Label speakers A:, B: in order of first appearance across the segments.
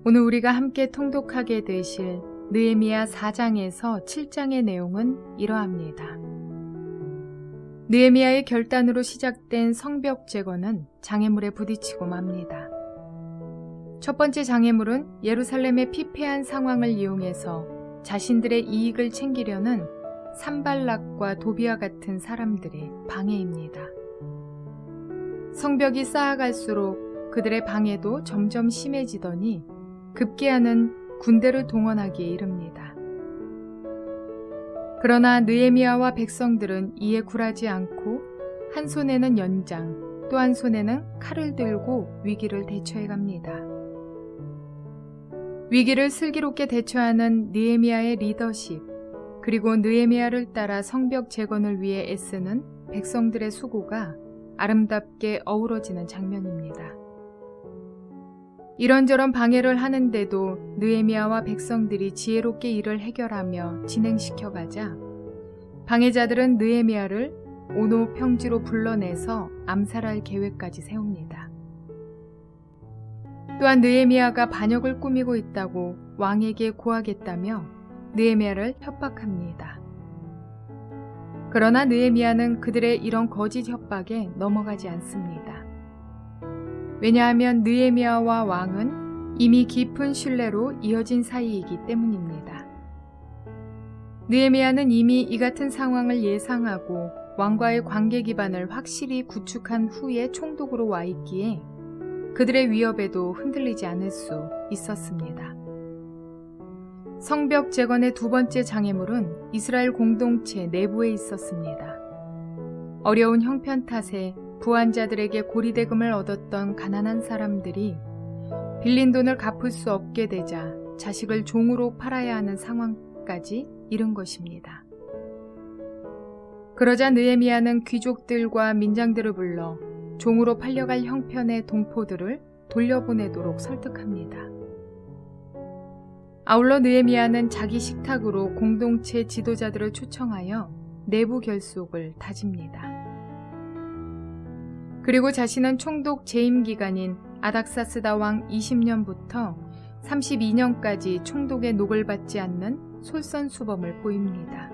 A: 오늘 우리가 함께 통독하게 되실 느헤미야 4장에서 7장의 내용은 이러합니다. 느헤미야의 결단으로 시작된 성벽 재건은 장애물에 부딪히고 맙니다. 첫 번째 장애물은 예루살렘의 피폐한 상황을 이용해서 자신들의 이익을 챙기려는 산발락과 도비아 같은 사람들의 방해입니다. 성벽이 쌓아갈수록 그들의 방해도 점점 심해지더니 급기야는 군대를 동원하기에 이릅니다. 그러나 느헤미야와 백성들은 이에 굴하지 않고 한 손에는 연장, 또 한 손에는 칼을 들고 위기를 대처해갑니다. 위기를 슬기롭게 대처하는 느헤미야의 리더십, 그리고 느헤미야를 따라 성벽 재건을 위해 애쓰는 백성들의 수고가 아름답게 어우러지는 장면입니다. 이런저런 방해를 하는데도 느헤미야와 백성들이 지혜롭게 일을 해결하며 진행시켜가자 방해자들은 느헤미야를 오노 평지로 불러내서 암살할 계획까지 세웁니다. 또한 느헤미야가 반역을 꾸미고 있다고 왕에게 고하겠다며 느헤미야를 협박합니다. 그러나 느헤미야는 그들의 이런 거짓 협박에 넘어가지 않습니다. 왜냐하면 느헤미야와 왕은 이미 깊은 신뢰로 이어진 사이이기 때문입니다. 느헤미야는 이미 이 같은 상황을 예상하고 왕과의 관계 기반을 확실히 구축한 후에 총독으로 와 있기에 그들의 위협에도 흔들리지 않을 수 있었습니다. 성벽 재건의 두 번째 장애물은 이스라엘 공동체 내부에 있었습니다. 어려운 형편 탓에 부한자들에게 고리대금을 얻었던 가난한 사람들이 빌린 돈을 갚을 수 없게 되자 자식을 종으로 팔아야 하는 상황까지 이른 것입니다. 그러자 느헤미야는 귀족들과 민장들을 불러 종으로 팔려갈 형편의 동포들을 돌려보내도록 설득합니다. 아울러 느헤미야는 자기 식탁으로 공동체 지도자들을 초청하여 내부 결속을 다집니다. 그리고 자신은 총독 재임 기간인 아닥사스다 왕 20년부터 32년까지 총독의 녹을 받지 않는 솔선수범을 보입니다.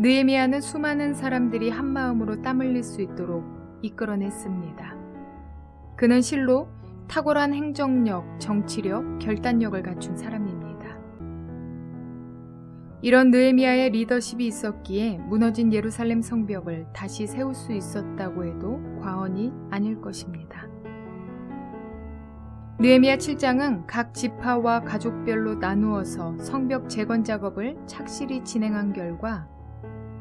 A: 느헤미야는 수많은 사람들이 한마음으로 땀 흘릴 수 있도록 이끌어냈습니다. 그는 실로 탁월한 행정력, 정치력, 결단력을 갖춘 사람입니다. 이런 느헤미야의 리더십이 있었기에 무너진 예루살렘 성벽을 다시 세울 수 있었다고 해도 과언이 아닐 것입니다. 느헤미야 7장은 각 지파와 가족별로 나누어서 성벽 재건 작업을 착실히 진행한 결과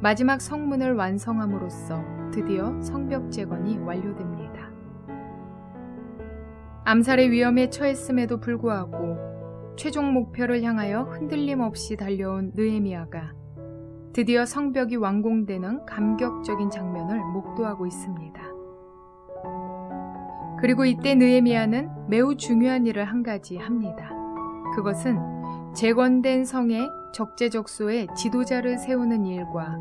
A: 마지막 성문을 완성함으로써 드디어 성벽 재건이 완료됩니다. 암살의 위험에 처했음에도 불구하고 최종 목표를 향하여 흔들림 없이 달려온 느헤미야가 드디어 성벽이 완공되는 감격적인 장면을 목도하고 있습니다. 그리고 이때 느헤미야는 매우 중요한 일을 한 가지 합니다. 그것은 재건된 성의 적재적소에 지도자를 세우는 일과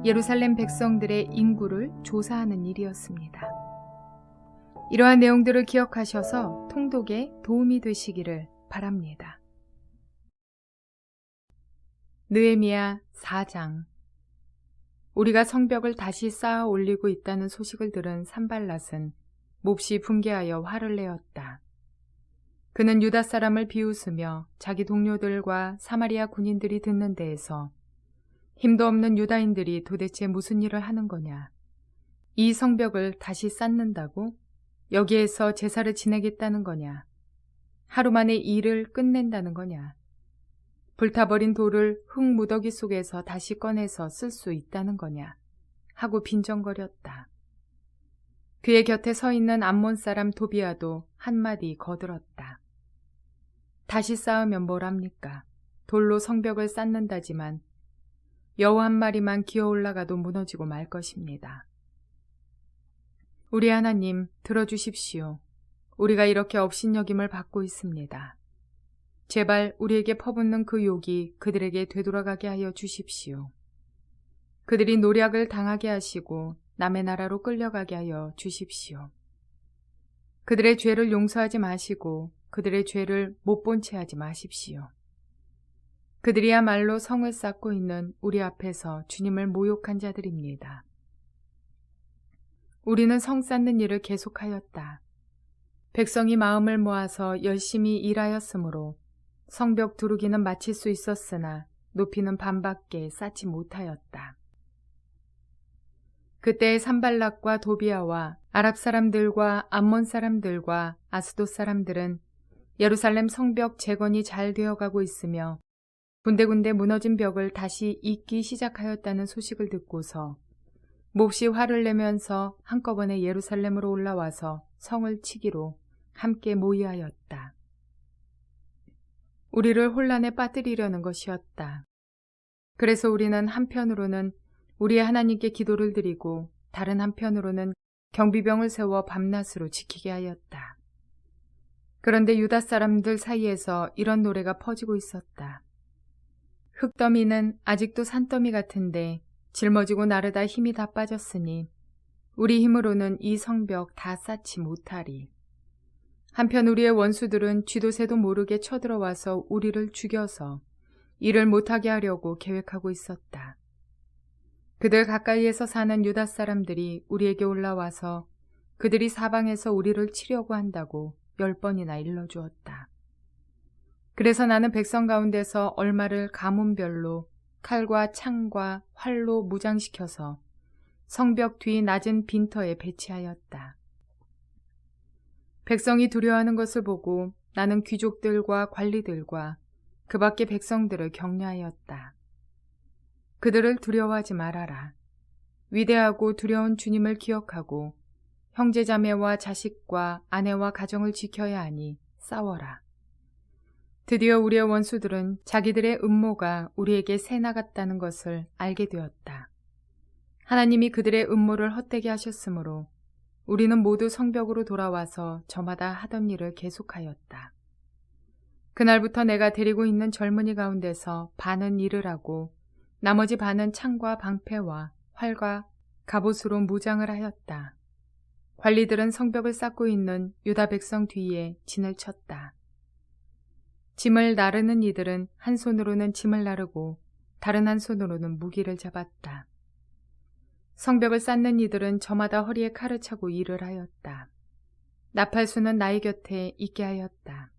A: 예루살렘 백성들의 인구를 조사하는 일이었습니다. 이러한 내용들을 기억하셔서 통독에 도움이 되시기를 바랍니다. 느헤미야 4장. 우리가 성벽을 다시 쌓아 올리고 있다는 소식을 들은 산발랏은 몹시 분개하여 화를 내었다. 그는 유다 사람을 비웃으며 자기 동료들과 사마리아 군인들이 듣는 데에서 힘도 없는 유다인들이 도대체 무슨 일을 하는 거냐? 이 성벽을 다시 쌓는다고? 여기에서 제사를 지내겠다는 거냐? 하루 만에 일을 끝낸다는 거냐? 불타버린 돌을 흙 무더기 속에서 다시 꺼내서 쓸 수 있다는 거냐? 하고 빈정거렸다. 그의 곁에 서 있는 암몬 사람 도비아도 한마디 거들었다. 다시 쌓으면 뭘 합니까? 돌로 성벽을 쌓는다지만 여우 한 마리만 기어 올라가도 무너지고 말 것입니다. 우리 하나님 들어주십시오. 우리가 이렇게 업신여김을 받고 있습니다. 제발 우리에게 퍼붓는 그 욕이 그들에게 되돌아가게 하여 주십시오. 그들이 노략을 당하게 하시고 남의 나라로 끌려가게 하여 주십시오. 그들의 죄를 용서하지 마시고 그들의 죄를 못 본 채 하지 마십시오. 그들이야말로 성을 쌓고 있는 우리 앞에서 주님을 모욕한 자들입니다. 우리는 성 쌓는 일을 계속하였다. 백성이 마음을 모아서 열심히 일하였으므로 성벽 두르기는 마칠 수 있었으나 높이는 반밖에 쌓지 못하였다. 그때 산발락과 도비아와 아랍 사람들과 암몬 사람들과 아스돗 사람들은 예루살렘 성벽 재건이 잘 되어가고 있으며 군데군데 무너진 벽을 다시 잇기 시작하였다는 소식을 듣고서 몹시 화를 내면서 한꺼번에 예루살렘으로 올라와서 성을 치기로 함께 모의하였다. 우리를 혼란에 빠뜨리려는 것이었다. 그래서 우리는 한편으로는 우리의 하나님께 기도를 드리고 다른 한편으로는 경비병을 세워 밤낮으로 지키게 하였다. 그런데 유다 사람들 사이에서 이런 노래가 퍼지고 있었다. 흙더미는 아직도 산더미 같은데 짊어지고 나르다 힘이 다 빠졌으니 우리 힘으로는 이 성벽 다 쌓지 못하리. 한편 우리의 원수들은 쥐도 새도 모르게 쳐들어와서 우리를 죽여서 일을 못하게 하려고 계획하고 있었다. 그들 가까이에서 사는 유다 사람들이 우리에게 올라와서 그들이 사방에서 우리를 치려고 한다고 10번이나 일러주었다. 그래서 나는 백성 가운데서 얼마를 가문별로 칼과 창과 활로 무장시켜서 성벽 뒤 낮은 빈터에 배치하였다. 백성이 두려워하는 것을 보고 나는 귀족들과 관리들과 그 밖의 백성들을 격려하였다. 그들을 두려워하지 말아라. 위대하고 두려운 주님을 기억하고 형제자매와 자식과 아내와 가정을 지켜야 하니 싸워라. 드디어 우리의 원수들은 자기들의 음모가 우리에게 새나갔다는 것을 알게 되었다. 하나님이 그들의 음모를 헛되게 하셨으므로 우리는 모두 성벽으로 돌아와서 저마다 하던 일을 계속하였다. 그날부터 내가 데리고 있는 젊은이 가운데서 반은 일을 하고 나머지 반은 창과 방패와 활과 갑옷으로 무장을 하였다. 관리들은 성벽을 쌓고 있는 유다 백성 뒤에 진을 쳤다. 짐을 나르는 이들은 한 손으로는 짐을 나르고 다른 한 손으로는 무기를 잡았다. 성벽을 쌓는 이들은 저마다 허리에 칼을 차고 일을 하였다. 나팔수는 나의 곁에 있게 하였다.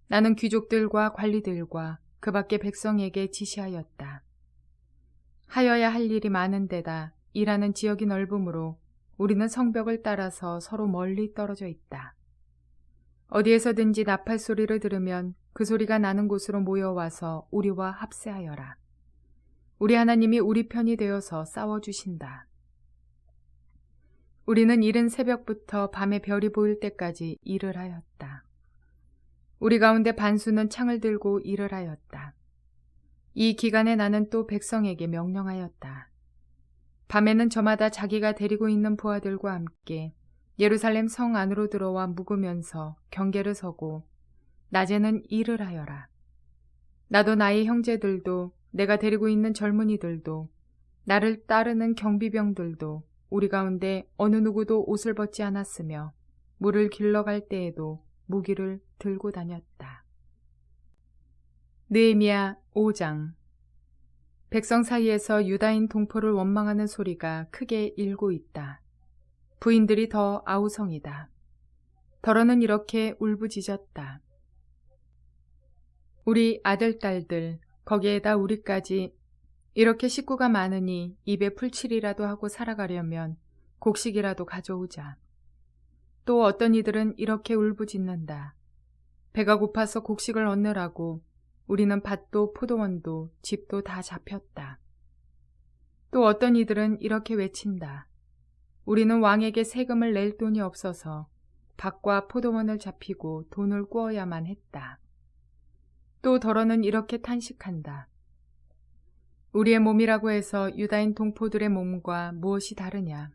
A: 나는 귀족들과 관리들과 그 밖의 백성에게 지시하였다. 하여야 할 일이 많은 데다 일하는 지역이 넓으므로 우리는 성벽을 따라서 서로 멀리 떨어져 있다. 어디에서든지 나팔 소리를 들으면 그 소리가 나는 곳으로 모여와서 우리와 합세하여라. 우리 하나님이 우리 편이 되어서 싸워주신다. 우리는 이른 새벽부터 밤에 별이 보일 때까지 일을 하였다. 우리 가운데 반수는 창을 들고 일을 하였다. 이 기간에 나는 또 백성에게 명령하였다. 밤에는 저마다 자기가 데리고 있는 부하들과 함께 예루살렘 성 안으로 들어와 묵으면서 경계를 서고 낮에는 일을 하여라. 나도 나의 형제들도 내가 데리고 있는 젊은이들도 나를 따르는 경비병들도 우리 가운데 어느 누구도 옷을 벗지 않았으며 물을 길러갈 때에도 무기를 들고 다녔다. 느헤미야 5장. 백성 사이에서 유다인 동포를 원망하는 소리가 크게 일고 있다. 부인들이 더 아우성이다. 더러는 이렇게 울부짖었다. 우리 아들, 딸들, 거기에다 우리까지 이렇게 식구가 많으니 입에 풀칠이라도 하고 살아가려면 곡식이라도 가져오자. 또 어떤 이들은 이렇게 울부짖는다. 배가 고파서 곡식을 얻느라고 우리는 밭도 포도원도 집도 다 잡혔다. 또 어떤 이들은 이렇게 외친다. 우리는 왕에게 세금을 낼 돈이 없어서 밭과 포도원을 잡히고 돈을 꾸어야만 했다. 또 더러는 이렇게 탄식한다. 우리의 몸이라고 해서 유다인 동포들의 몸과 무엇이 다르냐?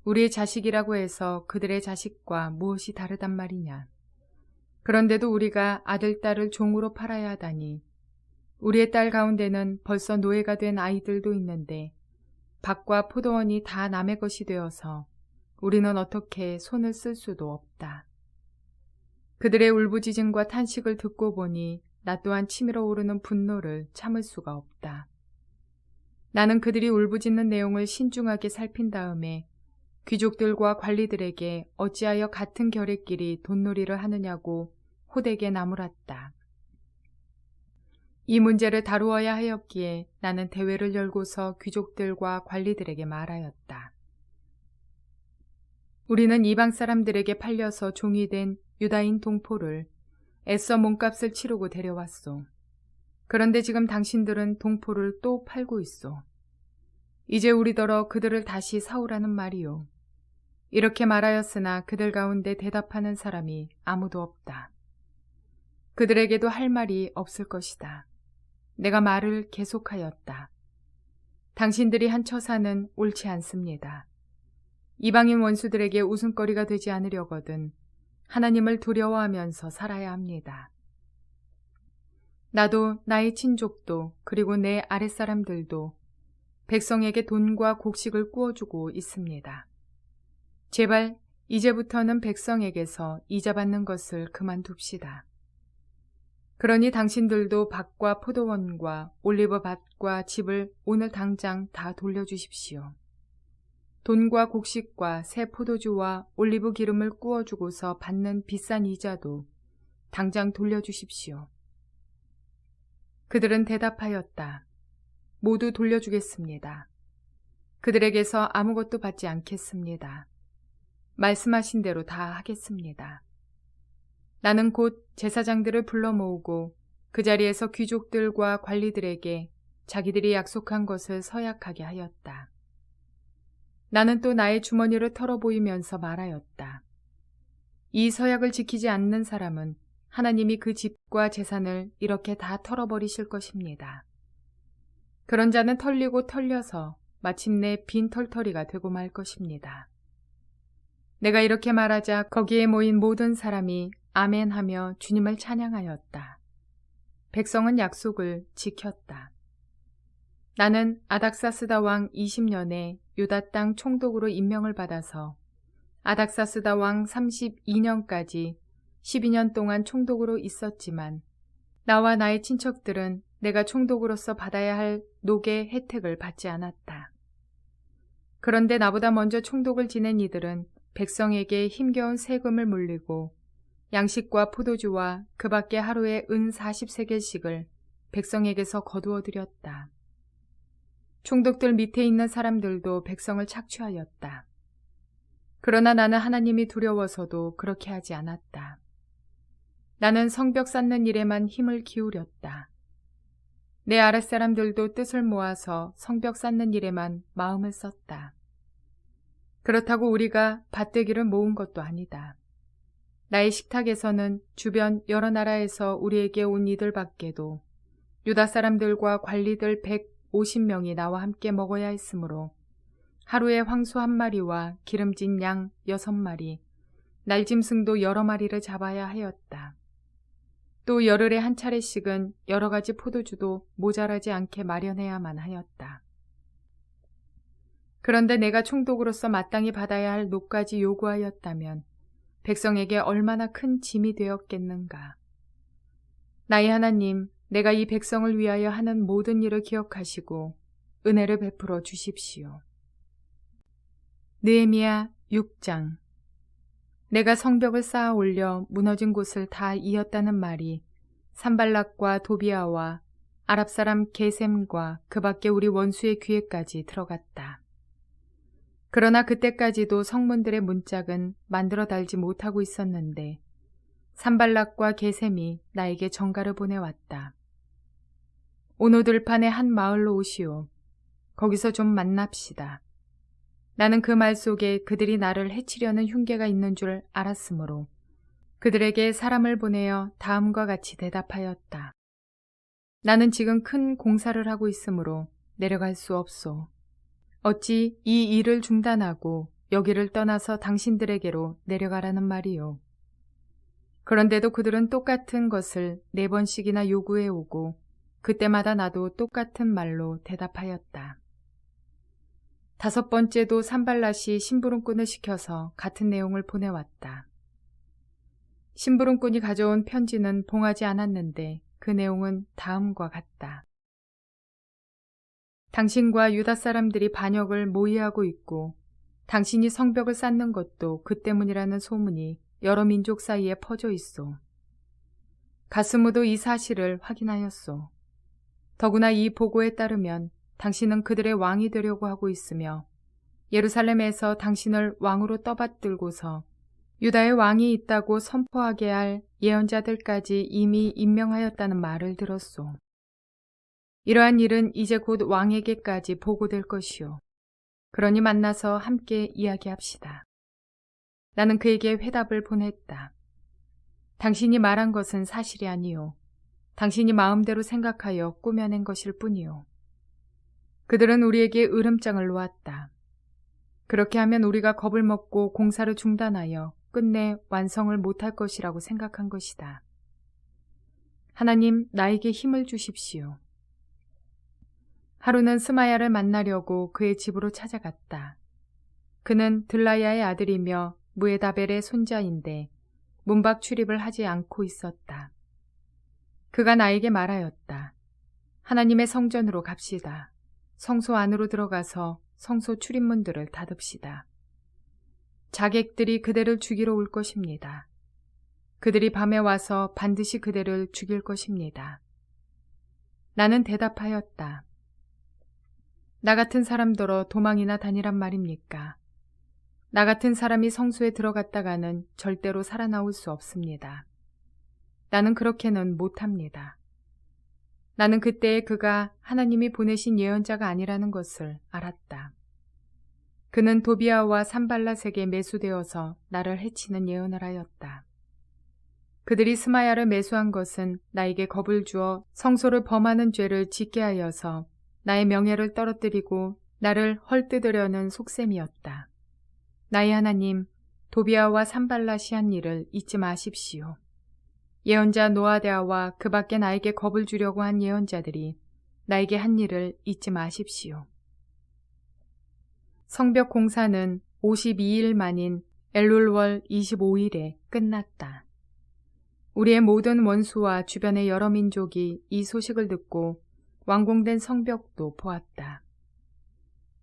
A: 우리의 자식이라고 해서 그들의 자식과 무엇이 다르단 말이냐? 그런데도 우리가 아들, 딸을 종으로 팔아야 하다니 우리의 딸 가운데는 벌써 노예가 된 아이들도 있는데 밭과 포도원이 다 남의 것이 되어서 우리는 어떻게 손을 쓸 수도 없다. 그들의 울부짖음과 탄식을 듣고 보니 나 또한 치밀어 오르는 분노를 참을 수가 없다. 나는 그들이 울부짖는 내용을 신중하게 살핀 다음에 귀족들과 관리들에게 어찌하여 같은 결의끼리 돈놀이를 하느냐고 호되게 나무랐다. 이 문제를 다루어야 하였기에 나는 대회를 열고서 귀족들과 관리들에게 말하였다. 우리는 이방 사람들에게 팔려서 종이 된 유다인 동포를 애써 몸값을 치르고 데려왔소. 그런데 지금 당신들은 동포를 또 팔고 있소. 이제 우리더러 그들을 다시 사오라는 말이요. 이렇게 말하였으나 그들 가운데 대답하는 사람이 아무도 없다. 그들에게도 할 말이 없을 것이다. 내가 말을 계속하였다. 당신들이 한 처사는 옳지 않습니다. 이방인 원수들에게 웃음거리가 되지 않으려거든 하나님을 두려워하면서 살아야 합니다. 나도 나의 친족도 그리고 내 아랫사람들도 백성에게 돈과 곡식을 구워주고 있습니다. 제발 이제부터는 백성에게서 이자 받는 것을 그만둡시다. 그러니 당신들도 밭과 포도원과 올리브 밭과 집을 오늘 당장 다 돌려주십시오. 돈과 곡식과 새 포도주와 올리브 기름을 구워주고서 받는 비싼 이자도 당장 돌려주십시오. 그들은 대답하였다. 모두 돌려주겠습니다. 그들에게서 아무것도 받지 않겠습니다. 말씀하신 대로 다 하겠습니다. 나는 곧 제사장들을 불러 모으고 그 자리에서 귀족들과 관리들에게 자기들이 약속한 것을 서약하게 하였다. 나는 또 나의 주머니를 털어보이면서 말하였다. 이 서약을 지키지 않는 사람은 하나님이 그 집과 재산을 이렇게 다 털어버리실 것입니다. 그런 자는 털리고 털려서 마침내 빈 털터리가 되고 말 것입니다. 내가 이렇게 말하자 거기에 모인 모든 사람이 아멘하며 주님을 찬양하였다. 백성은 약속을 지켰다. 나는 아닥사스다 왕 20년에 유다 땅 총독으로 임명을 받아서 아닥사스다 왕 32년까지 12년 동안 총독으로 있었지만 나와 나의 친척들은 내가 총독으로서 받아야 할 녹의 혜택을 받지 않았다. 그런데 나보다 먼저 총독을 지낸 이들은 백성에게 힘겨운 세금을 물리고 양식과 포도주와 그 밖에 하루에 은 40세겔씩을 백성에게서 거두어 들였다. 총독들 밑에 있는 사람들도 백성을 착취하였다. 그러나 나는 하나님이 두려워서도 그렇게 하지 않았다. 나는 성벽 쌓는 일에만 힘을 기울였다. 내 아랫사람들도 뜻을 모아서 성벽 쌓는 일에만 마음을 썼다. 그렇다고 우리가 밭대기를 모은 것도 아니다. 나의 식탁에서는 주변 여러 나라에서 우리에게 온 이들 밖에도 유다 사람들과 관리들 150명이 나와 함께 먹어야 했으므로 하루에 황소 1마리와 기름진 양 6마리, 날짐승도 여러 마리를 잡아야 하였다. 또 열흘에 한 차례씩은 여러 가지 포도주도 모자라지 않게 마련해야만 하였다. 그런데 내가 총독으로서 마땅히 받아야 할 녹까지 요구하였다면 백성에게 얼마나 큰 짐이 되었겠는가. 나의 하나님, 내가 이 백성을 위하여 하는 모든 일을 기억하시고 은혜를 베풀어 주십시오. 느헤미야 6장. 내가 성벽을 쌓아 올려 무너진 곳을 다 이었다는 말이 산발락과 도비아와 아랍 사람 게셈과 그 밖에 우리 원수의 귀에까지 들어갔다. 그러나 그때까지도 성문들의 문짝은 만들어 달지 못하고 있었는데 산발락과 게셈이 나에게 전가를 보내왔다. 오노 들판의 한 마을로 오시오. 거기서 좀 만납시다. 나는 그 말 속에 그들이 나를 해치려는 흉계가 있는 줄 알았으므로 그들에게 사람을 보내어 다음과 같이 대답하였다. 나는 지금 큰 공사를 하고 있으므로 내려갈 수 없소. 어찌 이 일을 중단하고 여기를 떠나서 당신들에게로 내려가라는 말이요. 그런데도 그들은 똑같은 것을 4번씩이나 요구해 오고 그때마다 나도 똑같은 말로 대답하였다. 5번째도 산발랏이 심부름꾼을 시켜서 같은 내용을 보내왔다. 심부름꾼이 가져온 편지는 봉하지 않았는데 그 내용은 다음과 같다. 당신과 유다 사람들이 반역을 모의하고 있고 당신이 성벽을 쌓는 것도 그 때문이라는 소문이 여러 민족 사이에 퍼져 있소. 가스무도 이 사실을 확인하였소. 더구나 이 보고에 따르면 당신은 그들의 왕이 되려고 하고 있으며 예루살렘에서 당신을 왕으로 떠받들고서 유다의 왕이 있다고 선포하게 할 예언자들까지 이미 임명하였다는 말을 들었소. 이러한 일은 이제 곧 왕에게까지 보고될 것이오. 그러니 만나서 함께 이야기합시다. 나는 그에게 회답을 보냈다. 당신이 말한 것은 사실이 아니오. 당신이 마음대로 생각하여 꾸며낸 것일 뿐이오. 그들은 우리에게 으름장을 놓았다. 그렇게 하면 우리가 겁을 먹고 공사를 중단하여 끝내 완성을 못할 것이라고 생각한 것이다. 하나님, 나에게 힘을 주십시오. 하루는 스마야를 만나려고 그의 집으로 찾아갔다. 그는 들라야의 아들이며 무에다벨의 손자인데 문밖 출입을 하지 않고 있었다. 그가 나에게 말하였다. 하나님의 성전으로 갑시다. 성소 안으로 들어가서 성소 출입문들을 닫읍시다. 자객들이 그대를 죽이러 올 것입니다. 그들이 밤에 와서 반드시 그대를 죽일 것입니다. 나는 대답하였다. 나 같은 사람더러 도망이나 다니란 말입니까? 나 같은 사람이 성소에 들어갔다가는 절대로 살아나올 수 없습니다. 나는 그렇게는 못합니다. 나는 그때에 그가 하나님이 보내신 예언자가 아니라는 것을 알았다. 그는 도비아와 산발랏에게 매수되어서 나를 해치는 예언을 하였다. 그들이 스마야를 매수한 것은 나에게 겁을 주어 성소를 범하는 죄를 짓게 하여서 나의 명예를 떨어뜨리고 나를 헐뜯으려는 속셈이었다. 나의 하나님, 도비아와 산발랏이 한 일을 잊지 마십시오. 예언자 노아데아와 그 밖에 나에게 겁을 주려고 한 예언자들이 나에게 한 일을 잊지 마십시오. 성벽 공사는 52일 만인 엘룰월 25일에 끝났다. 우리의 모든 원수와 주변의 여러 민족이 이 소식을 듣고 완공된 성벽도 보았다.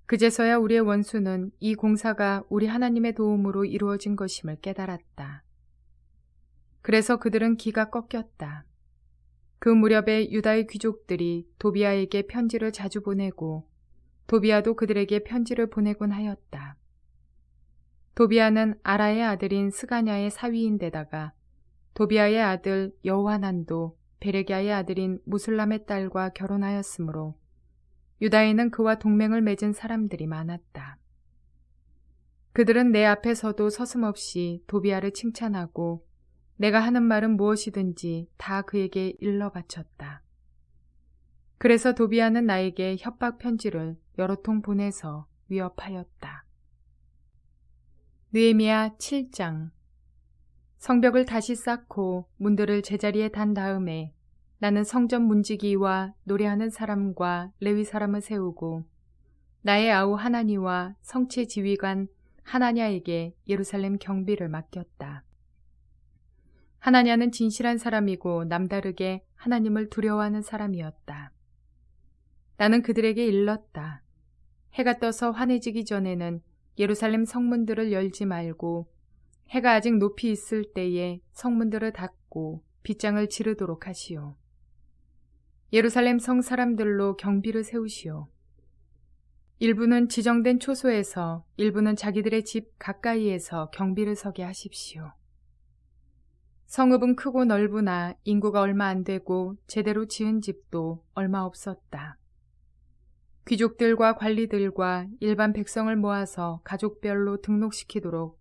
A: 그제서야 우리의 원수는 이 공사가 우리 하나님의 도움으로 이루어진 것임을 깨달았다. 그래서 그들은 기가 꺾였다. 그 무렵에 유다의 귀족들이 도비아에게 편지를 자주 보내고 도비아도 그들에게 편지를 보내곤 하였다. 도비아는 아라의 아들인 스가냐의 사위인데다가 도비아의 아들 여호하난도 베레기야의 아들인 무슬람의 딸과 결혼하였으므로 유다에는 그와 동맹을 맺은 사람들이 많았다. 그들은 내 앞에서도 서슴없이 도비아를 칭찬하고 내가 하는 말은 무엇이든지 다 그에게 일러 바쳤다. 그래서 도비아는 나에게 협박 편지를 여러 통 보내서 위협하였다. 느헤미야 7장. 성벽을 다시 쌓고 문들을 제자리에 단 다음에 나는 성전 문지기와 노래하는 사람과 레위 사람을 세우고 나의 아우 하나니와 성체 지휘관 하나냐에게 예루살렘 경비를 맡겼다. 하나냐는 진실한 사람이고 남다르게 하나님을 두려워하는 사람이었다. 나는 그들에게 일렀다. 해가 떠서 환해지기 전에는 예루살렘 성문들을 열지 말고 해가 아직 높이 있을 때에 성문들을 닫고 빗장을 지르도록 하시오. 예루살렘 성 사람들로 경비를 세우시오. 일부는 지정된 초소에서 일부는 자기들의 집 가까이에서 경비를 서게 하십시오. 성읍은 크고 넓으나 인구가 얼마 안 되고 제대로 지은 집도 얼마 없었다. 귀족들과 관리들과 일반 백성을 모아서 가족별로 등록시키도록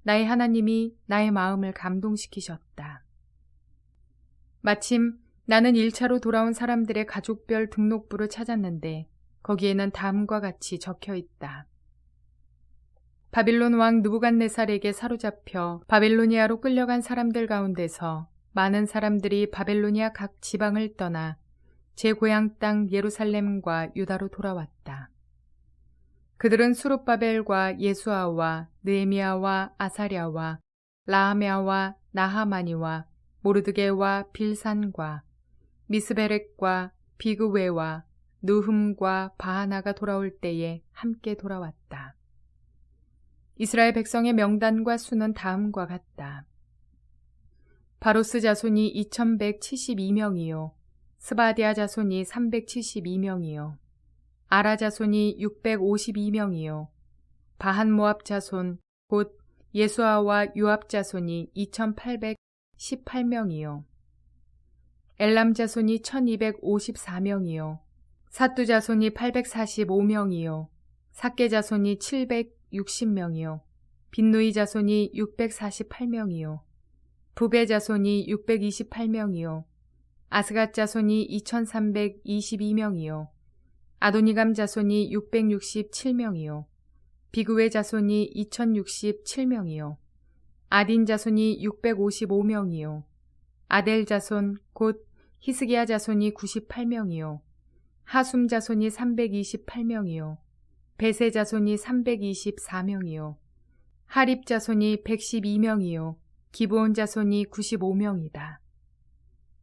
A: 나의 하나님이 나의 마음을 감동시키셨다. 마침 나는 1차로 돌아온 사람들의 가족별 등록부를 찾았는데 거기에는 다음과 같이 적혀 있다. 바빌론 왕 느부갓네살에게 사로잡혀 바빌로니아로 끌려간 사람들 가운데서 많은 사람들이 바빌로니아 각 지방을 떠나 제 고향 땅 예루살렘과 유다로 돌아왔다. 그들은 수룹바벨과 예수아와 느헤미야와 아사랴와 라하메아와 나하마니와 모르드게와 빌산과 미스베렉과 비그웨와 느흠과 바하나가 돌아올 때에 함께 돌아왔다. 이스라엘 백성의 명단과 수는 다음과 같다. 바로스 자손이 2172명이요 스바디아 자손이 372명이요 아라 자손이 652명이요 바한 모압 자손 곧 예수아와 요압 자손이 2818명이요 엘람 자손이 1254명이요 사뚜 자손이 845명이요 삭게 자손이 760명이요 빈누이 자손이 648명이요 부베 자손이 628명이요 아스갓 자손이 2322명이요 아도니감 자손이 667명이요 비그웨 자손이 2067명이요 아딘 자손이 655명이요 아델 자손 곧 히스기야 자손이 98명이요 하숨 자손이 328명이요 베세 자손이 324명이요 하립 자손이 112명이요 기브온 자손이 95명이다.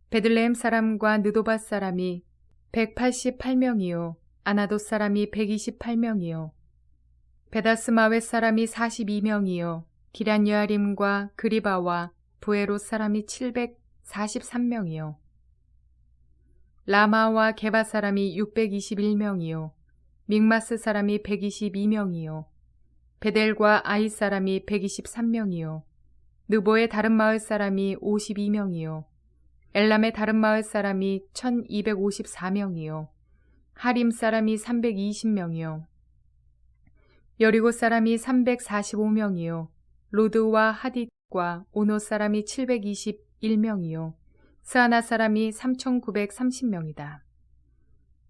A: 베들레헴 사람과 느도밭 사람이 188명이요 아나돗 사람이 128명이요 베다스마웻 사람이 42명이요 기럇여아림과 그리바와 부에롯 사람이 743명이요 라마와 게바 사람이 621명이요 믹마스 사람이 122명이요 베델과 아이 사람이 123명이요 느보의 다른 마을 사람이 52명이요 엘람의 다른 마을 사람이 1254명이요 하림 사람이 320명이요 여리고 사람이 345명이요 로드와 하딧과 오노 사람이 721명이요 스아나 사람이 3930명이다.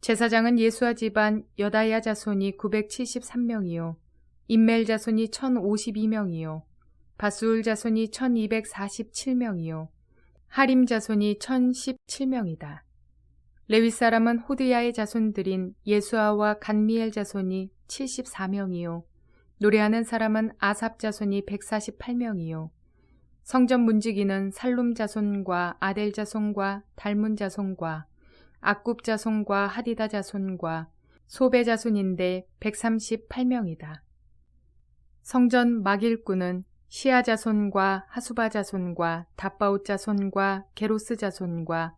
A: 제사장은 예수아 집안 여다야 자손이 973명이요 임멜 자손이 1052명이요 바수울 자손이 1247명이요 하림 자손이 1017명이다. 레위 사람은 호드야의 자손들인 예수아와 간미엘 자손이 74명이요 노래하는 사람은 아삽 자손이 148명이요 성전 문지기는 살룸 자손과 아델 자손과 달문 자손과 악굽 자손과 하디다 자손과 소베 자손인데 138명이다. 성전 막일꾼은 시아 자손과 하수바 자손과 답바옷 자손과 게로스 자손과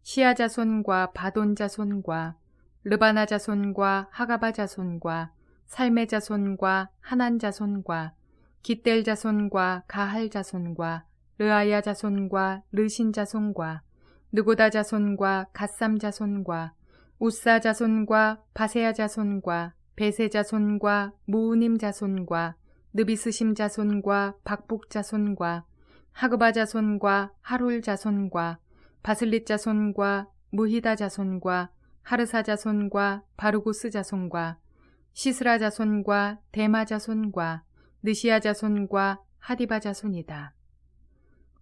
A: 시아 자손과 바돈 자손과 르바나 자손과 하가바 자손과 살메 자손과 하난 자손과 깃델 자손과 가할 자손과 르아야 자손과 르신 자손과 느고다 자손과 갓삼 자손과 우사 자손과 바세야 자손과 베세 자손과 무우님 자손과 느비스심 자손과 박북 자손과 하그바 자손과 하룰 자손과 바슬릿 자손과 무히다 자손과 하르사 자손과 바르고스 자손과 시스라 자손과 데마 자손과 느시아 자손과 하디바 자손이다.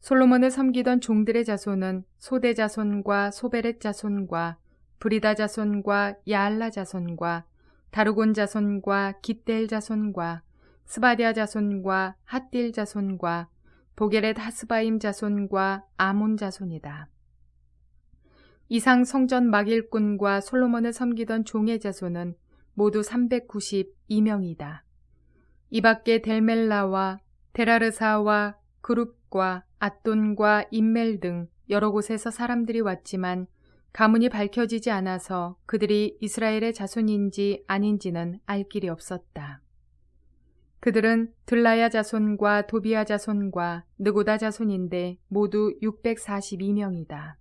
A: 솔로몬을 섬기던 종들의 자손은 소대 자손과 소베렛 자손과 브리다 자손과 야알라 자손과 다르곤 자손과 깃델 자손과 스바디아 자손과 핫딜 자손과 보게렛 하스바임 자손과 아몬 자손이다. 이상 성전 막일꾼과 솔로몬을 섬기던 종의 자손은 모두 392명이다. 이 밖에 델멜라와 데라르사와 그룹과 앗돈과 임멜 등 여러 곳에서 사람들이 왔지만 가문이 밝혀지지 않아서 그들이 이스라엘의 자손인지 아닌지는 알 길이 없었다. 그들은 들라야 자손과 도비야 자손과 느고다 자손인데 모두 642명이다.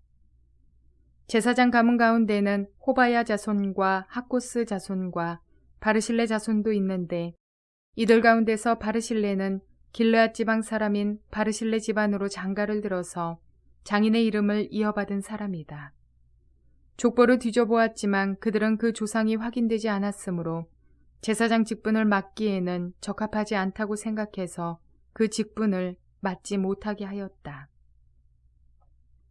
A: 제사장 가문 가운데는 호바야 자손과 하코스 자손과 바르실레 자손도 있는데 이들 가운데서 바르실레는 길르앗 지방 사람인 바르실레 집안으로 장가를 들어서 장인의 이름을 이어받은 사람이다. 족보를 뒤져보았지만 그들은 그 조상이 확인되지 않았으므로 제사장 직분을 맡기에는 적합하지 않다고 생각해서 그 직분을 맡지 못하게 하였다.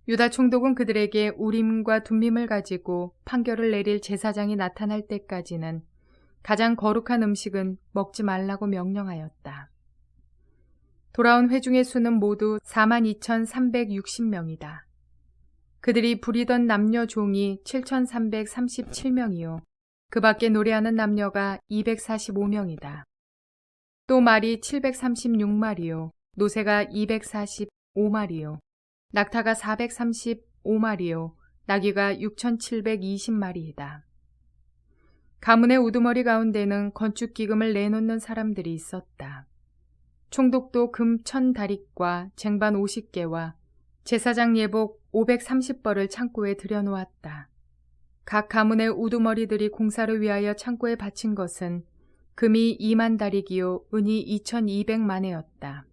A: 유다 총독은 그들에게 우림과 둠밈을 가지고 판결을 내릴 제사장이 나타날 때까지는 가장 거룩한 음식은 먹지 말라고 명령하였다. 돌아온 회중의 수는 모두 42,360명이다. 그들이 부리던 남녀 종이 7,337명이요. 그 밖에 노래하는 남녀가 245명이다. 또 말이 736마리요. 노새가 245마리요. 낙타가 435마리요. 나귀가 6,720마리이다. 가문의 우두머리 가운데는 건축기금을 내놓는 사람들이 있었다. 총독도 금 1,000다릭과 쟁반 50개와 제사장 예복 530벌을 창고에 들여놓았다. 각 가문의 우두머리들이 공사를 위하여 창고에 바친 것은 금이 20,000다릭이요 은이 2,200만회였다.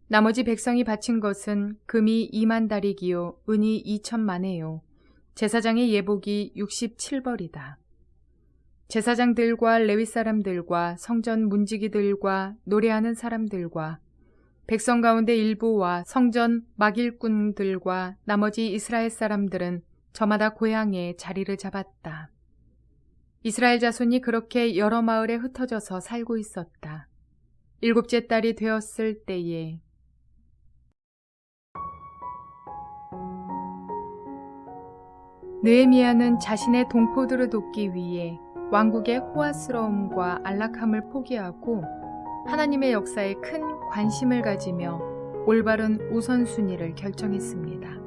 A: 나머지 백성이 바친 것은 금이 20,000다릭이요 은이 2,000만회요. 제사장의 예복이 67벌이다. 제사장들과 레위 사람들과 성전 문지기들과 노래하는 사람들과 백성 가운데 일부와 성전 막일꾼들과 나머지 이스라엘 사람들은 저마다 고향에 자리를 잡았다. 이스라엘 자손이 그렇게 여러 마을에 흩어져서 살고 있었다. 7째 달이 되었을 때에 느헤미야는 자신의 동포들을 돕기 위해 왕국의 호화스러움과 안락함을 포기하고 하나님의 역사에 큰 관심을 가지며 올바른 우선순위를 결정했습니다.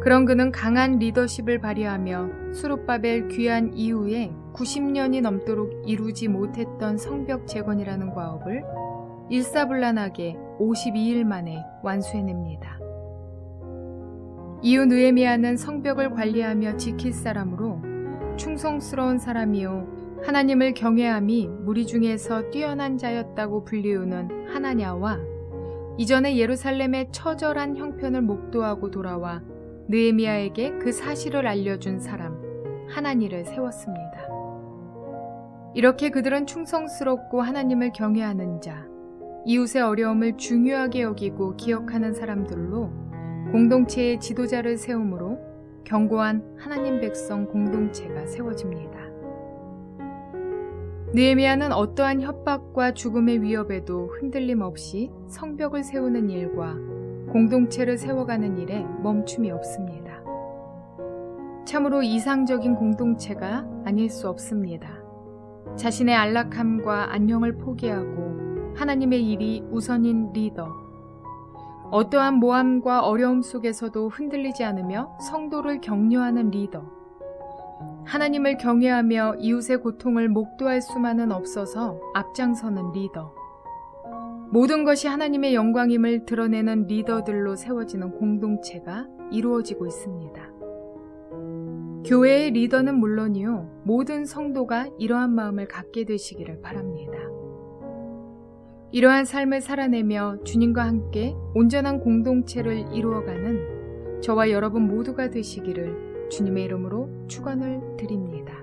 A: 그런 그는 강한 리더십을 발휘하며 수룹바벨 귀환 이후에 90년이 넘도록 이루지 못했던 성벽 재건이라는 과업을 일사불란하게 52일 만에 완수해냅니다. 이후 느헤미야는 성벽을 관리하며 지킬 사람으로 충성스러운 사람이요 하나님을 경외함이 무리 중에서 뛰어난 자였다고 불리우는 하나냐와 이전에 예루살렘의 처절한 형편을 목도하고 돌아와 느헤미야에게 그 사실을 알려준 사람 하나니를 세웠습니다. 이렇게 그들은 충성스럽고 하나님을 경외하는 자, 이웃의 어려움을 중요하게 여기고 기억하는 사람들로 공동체의 지도자를 세움으로 견고한 하나님 백성 공동체가 세워집니다. 느헤미야는 어떠한 협박과 죽음의 위협에도 흔들림 없이 성벽을 세우는 일과 공동체를 세워가는 일에 멈춤이 없습니다. 참으로 이상적인 공동체가 아닐 수 없습니다. 자신의 안락함과 안녕을 포기하고 하나님의 일이 우선인 리더, 어떠한 모함과 어려움 속에서도 흔들리지 않으며 성도를 격려하는 리더, 하나님을 경외하며 이웃의 고통을 목도할 수만은 없어서 앞장서는 리더, 모든 것이 하나님의 영광임을 드러내는 리더들로 세워지는 공동체가 이루어지고 있습니다. 교회의 리더는 물론이요, 모든 성도가 이러한 마음을 갖게 되시기를 바랍니다. 이러한 삶을 살아내며 주님과 함께 온전한 공동체를 이루어가는 저와 여러분 모두가 되시기를 주님의 이름으로 축원을 드립니다.